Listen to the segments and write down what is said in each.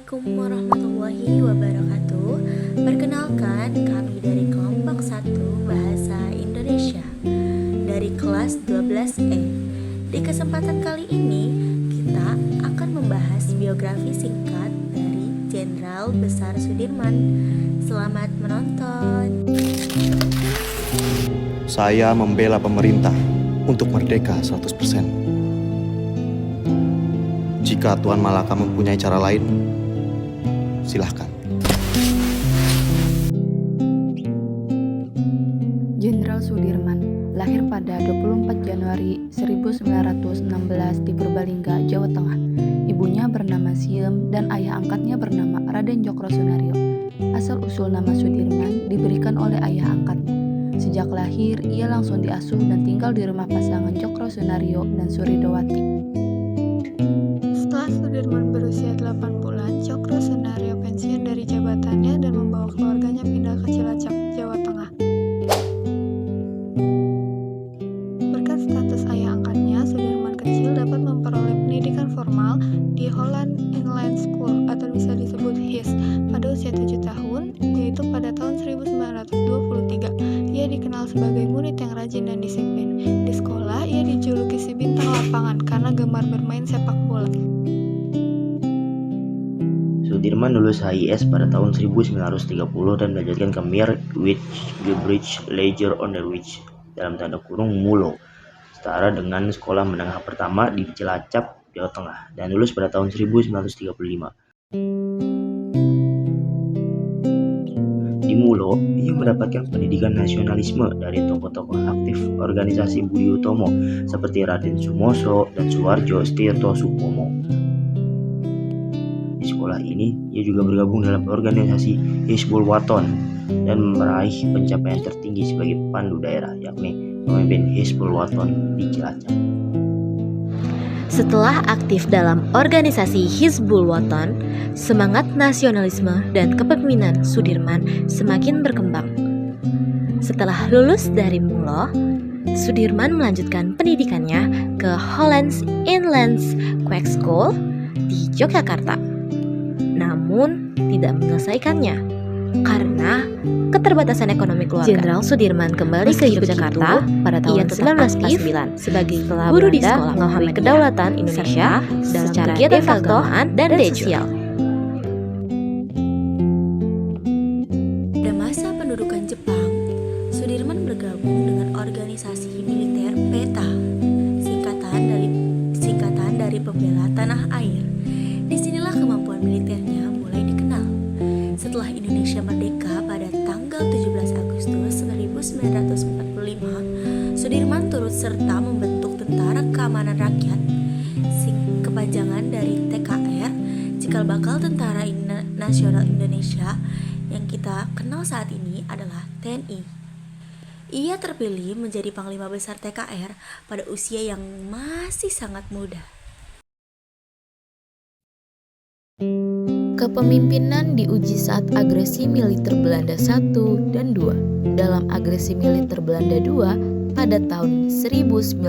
Assalamualaikum warahmatullahi wabarakatuh. Perkenalkan, kami dari kelompok 1 Bahasa Indonesia dari kelas 12E. Di kesempatan kali ini, kita akan membahas biografi singkat dari Jenderal Besar Sudirman. Selamat menonton. Saya membela pemerintah untuk merdeka 100%. Jika Tuan Malaka mempunyai cara lain, silahkan. Jenderal Sudirman lahir pada 24 Januari 1916 di Purbalingga, Jawa Tengah. Ibunya bernama Siem dan ayah angkatnya bernama Raden Djokrosunario. Asal-usul nama Sudirman diberikan oleh ayah angkatnya. Sejak lahir, ia langsung diasuh dan tinggal di rumah pasangan Djokrosunario dan Suridowati. Setelah Sudirman berusia 8 bulan, Djokrosunario pensiun dari jabatannya dan membawa keluarganya pindah ke Cilacap, Jawa Tengah. Berkat status ayah angkatnya, Sudirman kecil dapat memperoleh pendidikan formal di Holland Inland School atau bisa disebut HIS pada usia 7 tahun, yaitu pada tahun 1923. Ia dikenal sebagai murid yang rajin dan disiplin. Di sekolah, ia dijuluki si bintang lapangan karena gemar bermain sepak bola. Sudirman lulus HIS pada tahun 1930 dan melanjutkan ke Meerwijck Leger Onderwijs (MULO) setara dengan sekolah menengah pertama di Cilacap, Jawa Tengah, dan lulus pada tahun 1935. Di MULO, ia mendapatkan pendidikan nasionalisme dari tokoh-tokoh aktif organisasi Budi Utomo seperti Raden Sumoso dan Suwarjo Stirtosupomo. Di sekolah ini, ia juga bergabung dalam organisasi Hizbul Wathan dan meraih pencapaian tertinggi sebagai pandu daerah, yakni pemimpin Hizbul Wathan di Cilacap. Setelah aktif dalam organisasi Hizbul Wathan, semangat nasionalisme dan kepemimpinan Sudirman semakin berkembang. Setelah lulus dari MULO, Sudirman melanjutkan pendidikannya ke Holland Inland School di Yogyakarta. Namun tidak menyelesaikannya karena keterbatasan ekonomi keluarga. Jenderal Sudirman kembali ke Yogyakarta pada tahun 1949 sebagai guru di sekolah Muhammadiyah Kedaulatan Indonesia secara de facto dan de jure. Pada masa pendudukan Jepang, Sudirman bergabung dengan organisasi militer PETA, singkatan dari pembela tanah air. Disinilah kemampuan militernya mulai dikenal. Setelah Indonesia merdeka pada tanggal 17 Agustus 1945, Sudirman turut serta membentuk Tentara Keamanan Rakyat, kepanjangan dari TKR, cikal bakal Tentara Nasional Indonesia yang kita kenal saat ini adalah TNI. Ia terpilih menjadi Panglima Besar TKR pada usia yang masih sangat muda. Kepemimpinan diuji saat agresi militer Belanda I dan II. Dalam agresi militer Belanda II pada tahun 1948,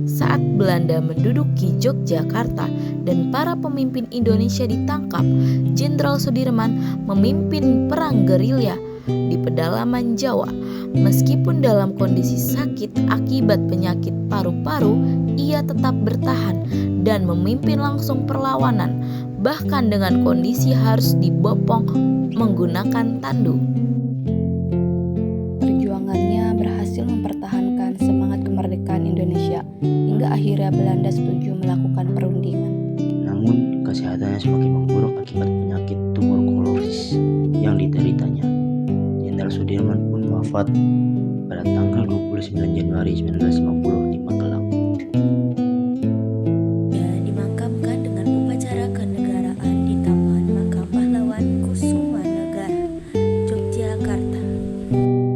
saat Belanda menduduki Yogyakarta dan para pemimpin Indonesia ditangkap, Jenderal Sudirman memimpin perang gerilya di pedalaman Jawa. Meskipun dalam kondisi sakit akibat penyakit paru-paru, ia tetap bertahan dan memimpin langsung perlawanan, bahkan dengan kondisi harus dibopong menggunakan tandu. Perjuangannya berhasil mempertahankan semangat kemerdekaan Indonesia hingga akhirnya Belanda setuju melakukan perundingan. Namun, kesehatannya semakin memburuk akibat penyakit tuberkulosis yang dideritanya. Jenderal Sudirman pun wafat pada tanggal 29 Januari 1950 di Magelang. Dan dimakamkan dengan upacara kenegaraan di Taman Makam Pahlawan Kusumanegara, Yogyakarta.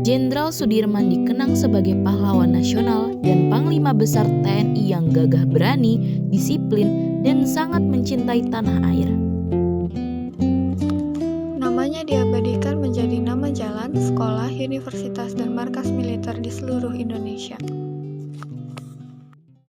Jenderal Sudirman dikenang sebagai pahlawan nasional dan Panglima Besar TNI yang gagah berani, disiplin, dan sangat mencintai tanah air. Namanya diabadikan menjadi nama jalan, sekolah, universitas, dan markas militer di seluruh Indonesia.